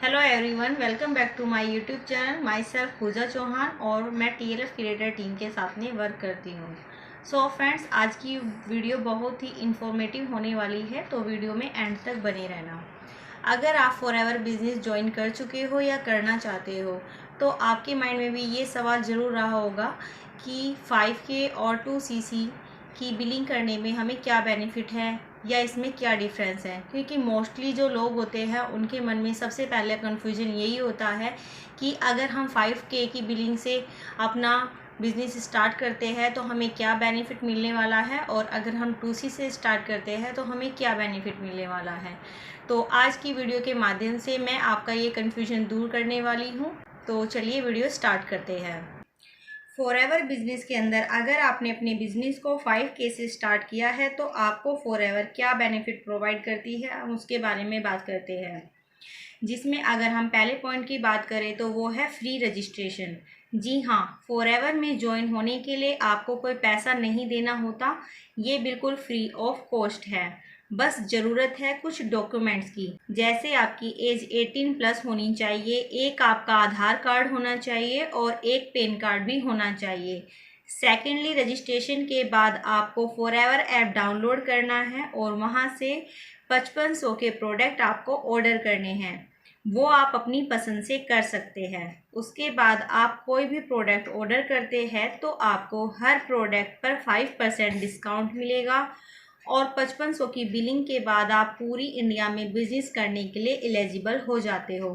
Hello everyone, welcome back to my YouTube channel. Myself Pooja Chauhan और मैं TLF creator team के साथ में वर्क करती हूँ। सो फ्रेंड्स, आज की वीडियो बहुत ही इंफॉर्मेटिव होने वाली है, तो वीडियो में एंड तक बने रहना। अगर आप फॉरएवर बिजनेस ज्वाइन कर चुके हो या करना चाहते हो तो आपके माइंड में भी ये सवाल ज़रूर रहा होगा कि 5K और 2cc की बिलिंग करने में हमें क्या बेनिफिट है या इसमें क्या डिफरेंस है। क्योंकि मोस्टली जो लोग होते हैं उनके मन में सबसे पहले कन्फ्यूजन यही होता है कि अगर हम 5K की बिलिंग से अपना बिज़नेस स्टार्ट करते हैं तो हमें क्या बेनिफिट मिलने वाला है, और अगर हम 2C से स्टार्ट करते हैं तो हमें क्या बेनिफिट मिलने वाला है। तो आज की वीडियो के माध्यम से मैं आपका ये कन्फ्यूजन दूर करने वाली हूँ। तो चलिए वीडियो स्टार्ट करते हैं। फॉरएवर बिजनेस के अंदर अगर आपने अपने बिजनेस को 5K से स्टार्ट किया है तो आपको फॉरएवर क्या बेनिफिट प्रोवाइड करती है, हम उसके बारे में बात करते हैं। जिसमें अगर हम पहले पॉइंट की बात करें तो वो है फ्री रजिस्ट्रेशन। जी हाँ, फॉरएवर में ज्वाइन होने के लिए आपको कोई पैसा नहीं देना होता, ये बिल्कुल फ्री ऑफ कॉस्ट है। बस ज़रूरत है कुछ डॉक्यूमेंट्स की, जैसे आपकी एज 18+ होनी चाहिए, एक आपका आधार कार्ड होना चाहिए और एक पैन कार्ड भी होना चाहिए। सेकेंडली, रजिस्ट्रेशन के बाद आपको फॉरएवर ऐप डाउनलोड करना है और वहाँ से 5500 के प्रोडक्ट आपको ऑर्डर करने हैं। वो आप अपनी पसंद से कर सकते हैं। उसके बाद आप कोई भी प्रोडक्ट ऑर्डर करते हैं तो आपको हर प्रोडक्ट पर 5% डिस्काउंट मिलेगा और 5500 की बिलिंग के बाद आप पूरी इंडिया में बिजनेस करने के लिए एलिजिबल हो जाते हो।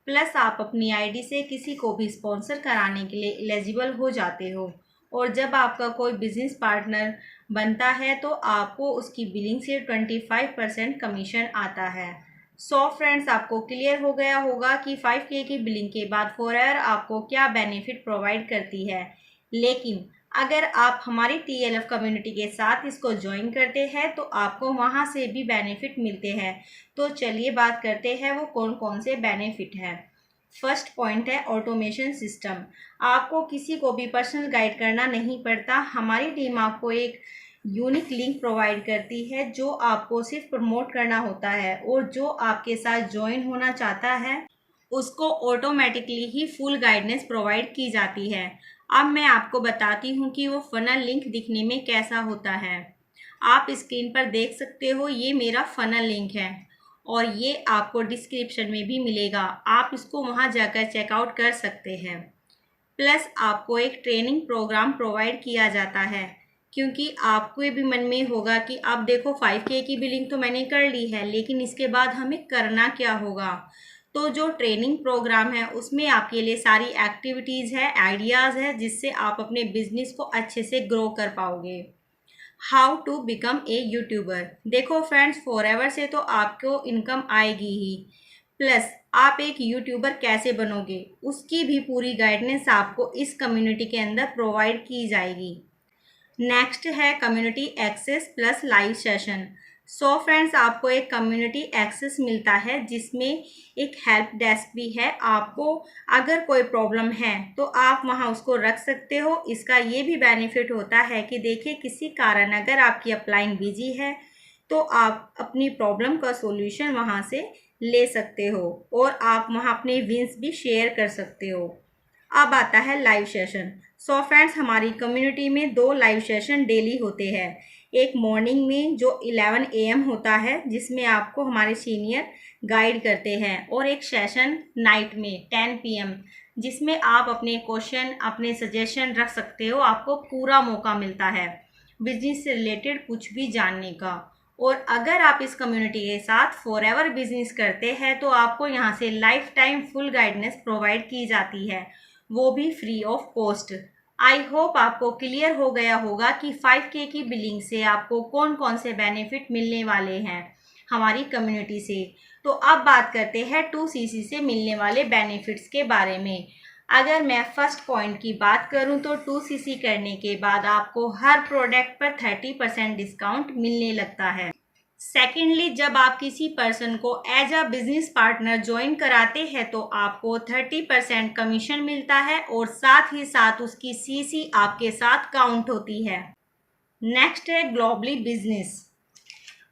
प्लस आप अपनी आईडी से किसी को भी स्पॉन्सर कराने के लिए एलिजिबल हो जाते हो। और जब आपका कोई बिजनेस पार्टनर बनता है तो आपको उसकी बिलिंग से 25% कमीशन आता है। सो फ्रेंड्स, आपको क्लियर हो गया होगा कि 5K की बिलिंग के बाद फॉरएवर आपको क्या बेनिफिट प्रोवाइड करती है। लेकिन अगर आप हमारी TLF कम्युनिटी के साथ इसको ज्वाइन करते हैं तो आपको वहाँ से भी बेनिफिट मिलते हैं। तो चलिए बात करते हैं वो कौन कौन से बेनिफिट हैं। फर्स्ट पॉइंट है ऑटोमेशन सिस्टम। आपको किसी को भी पर्सनल गाइड करना नहीं पड़ता। हमारी टीम आपको एक यूनिक लिंक प्रोवाइड करती है जो आपको सिर्फ प्रमोट करना होता है, और जो आपके साथ ज्वाइन होना चाहता है उसको ऑटोमेटिकली ही फुल गाइडेंस प्रोवाइड की जाती है। अब मैं आपको बताती हूँ कि वो फनल लिंक दिखने में कैसा होता है। आप स्क्रीन पर देख सकते हो, ये मेरा फनल लिंक है और ये आपको डिस्क्रिप्शन में भी मिलेगा। आप इसको वहाँ जाकर चेकआउट कर सकते हैं। प्लस आपको एक ट्रेनिंग प्रोग्राम प्रोवाइड किया जाता है, क्योंकि आपको भी मन में होगा कि अब देखो 5K की बिलिंग तो मैंने कर ली है, लेकिन इसके बाद हमें करना क्या होगा। तो जो ट्रेनिंग प्रोग्राम है उसमें आपके लिए सारी एक्टिविटीज़ है, आइडियाज़ है, जिससे आप अपने बिजनेस को अच्छे से ग्रो कर पाओगे। How to become a YouTuber. देखो फ्रेंड्स, फॉरएवर से तो आपको इनकम आएगी ही, प्लस आप एक यूट्यूबर कैसे बनोगे उसकी भी पूरी गाइडेंस आपको इस कम्युनिटी के अंदर प्रोवाइड की जाएगी। नेक्स्ट है community access plus live session. So friends, आपको एक कम्युनिटी एक्सेस मिलता है जिसमें एक हेल्प डेस्क भी है। आपको अगर कोई प्रॉब्लम है तो आप वहां उसको रख सकते हो। इसका ये भी बेनिफिट होता है कि देखिए, किसी कारण अगर आपकी अपलाइन बिजी है तो आप अपनी प्रॉब्लम का सॉल्यूशन वहां से ले सकते हो और आप वहां अपने विंस भी शेयर कर सकते हो। अब आता है लाइव सेशन। सो फ्रेंड्स, हमारी कम्युनिटी में 2 लाइव सेशन डेली होते हैं। एक मॉर्निंग में जो 11 AM होता है, जिसमें आपको हमारे सीनियर गाइड करते हैं, और एक सेशन नाइट में 10 PM, जिसमें आप अपने क्वेश्चन, अपने सजेशन रख सकते हो। आपको पूरा मौका मिलता है बिजनेस से रिलेटेड कुछ भी जानने का। और अगर आप इस कम्युनिटी के साथ फॉरएवर बिजनेस करते हैं तो आपको यहाँ से life time full guidance provide की जाती है, वो भी free of cost. I hope आपको क्लियर हो गया होगा कि 5K की बिलिंग से आपको कौन कौन से बेनिफिट मिलने वाले हैं हमारी कम्युनिटी से। तो अब बात करते हैं 2cc से मिलने वाले बेनिफिट्स के बारे में। अगर मैं फर्स्ट पॉइंट की बात करूं तो 2cc करने के बाद आपको हर प्रोडक्ट पर 30% डिस्काउंट मिलने लगता है। सेकेंडली, जब आप किसी पर्सन को as a business partner join कराते हैं तो आपको 30% कमीशन मिलता है और साथ ही साथ उसकी CC आपके साथ काउंट होती है। नेक्स्ट है ग्लोबली बिजनेस।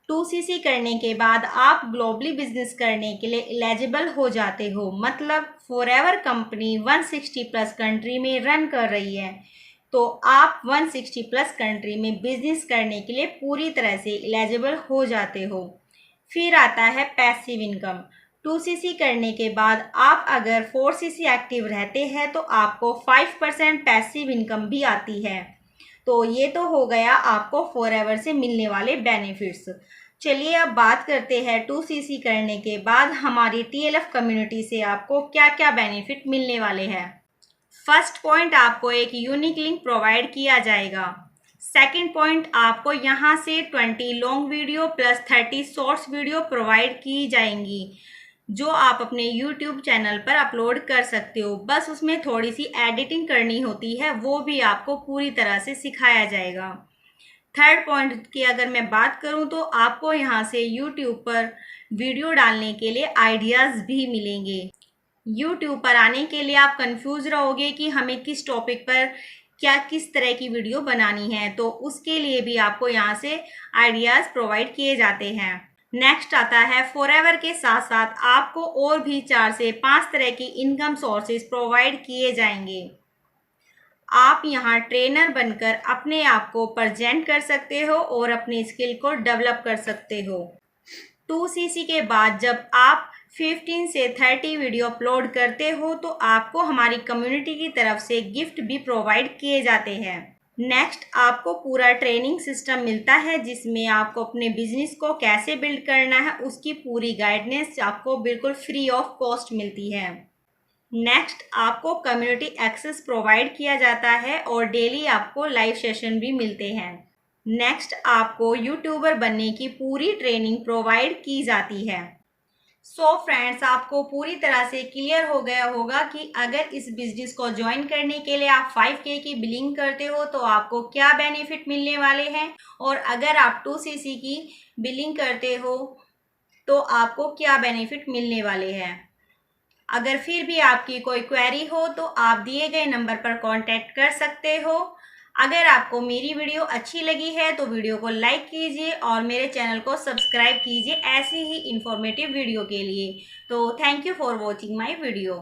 2cc करने के बाद आप ग्लोबली बिजनेस करने के लिए एलिजिबल हो जाते हो। मतलब फॉरएवर कंपनी 160 प्लस कंट्री में रन कर रही है, तो आप 160 प्लस कंट्री में बिजनेस करने के लिए पूरी तरह से एलिजिबल हो जाते हो। फिर आता है पैसिव इनकम। 2cc करने के बाद आप अगर 4cc एक्टिव रहते हैं तो आपको 5% पैसिव इनकम भी आती है। तो ये तो हो गया आपको फॉरएवर से मिलने वाले बेनिफिट्स। चलिए अब बात करते हैं 2cc करने के बाद हमारी TLF कम्युनिटी से आपको क्या क्या बेनिफिट मिलने वाले हैं। फर्स्ट पॉइंट, आपको एक यूनिक लिंक प्रोवाइड किया जाएगा। सेकंड पॉइंट, आपको यहाँ से 20 long video plus 30 shorts video provide की जाएंगी, जो आप अपने YouTube चैनल पर अपलोड कर सकते हो। बस उसमें थोड़ी सी एडिटिंग करनी होती है, वो भी आपको पूरी तरह से सिखाया जाएगा। थर्ड पॉइंट की अगर मैं बात करूं तो आपको यहाँ से YouTube पर वीडियो डालने के लिए आइडियाज़ भी मिलेंगे। YouTube पर आने के लिए आप कंफ्यूज रहोगे कि हमें किस टॉपिक पर किस तरह की वीडियो बनानी है, तो उसके लिए भी आपको यहाँ से आइडियाज़ प्रोवाइड किए जाते हैं। नेक्स्ट आता है फॉरएवर के साथ साथ आपको और भी 4 से 5 तरह की इनकम सोर्सेज प्रोवाइड किए जाएंगे। आप यहाँ ट्रेनर बनकर अपने आप को प्रेजेंट कर सकते हो और अपनी स्किल को डेवलप कर सकते हो। 2cc के बाद जब आप 15 से 30 वीडियो अपलोड करते हो तो आपको हमारी कम्युनिटी की तरफ से गिफ्ट भी प्रोवाइड किए जाते हैं। नेक्स्ट, आपको पूरा ट्रेनिंग सिस्टम मिलता है जिसमें आपको अपने बिजनेस को कैसे बिल्ड करना है उसकी पूरी गाइडेंस आपको बिल्कुल फ्री ऑफ कॉस्ट मिलती है। नेक्स्ट, आपको कम्युनिटी एक्सेस प्रोवाइड किया जाता है और डेली आपको लाइव सेशन भी मिलते हैं। नेक्स्ट, आपको यूट्यूबर बनने की पूरी ट्रेनिंग प्रोवाइड की जाती है। सो फ्रेंड्स, आपको पूरी तरह से क्लियर हो गया होगा कि अगर इस बिजनेस को ज्वाइन करने के लिए आप 5K की बिलिंग करते हो तो आपको क्या बेनिफिट मिलने वाले हैं, और अगर आप 2cc की बिलिंग करते हो तो आपको क्या बेनिफिट मिलने वाले हैं। अगर फिर भी आपकी कोई क्वेरी हो तो आप दिए गए नंबर पर कांटेक्ट कर सकते हो। अगर आपको मेरी वीडियो अच्छी लगी है तो वीडियो को लाइक कीजिए और मेरे चैनल को सब्सक्राइब कीजिए ऐसी ही इंफॉर्मेटिव वीडियो के लिए। तो thank you for watching my video.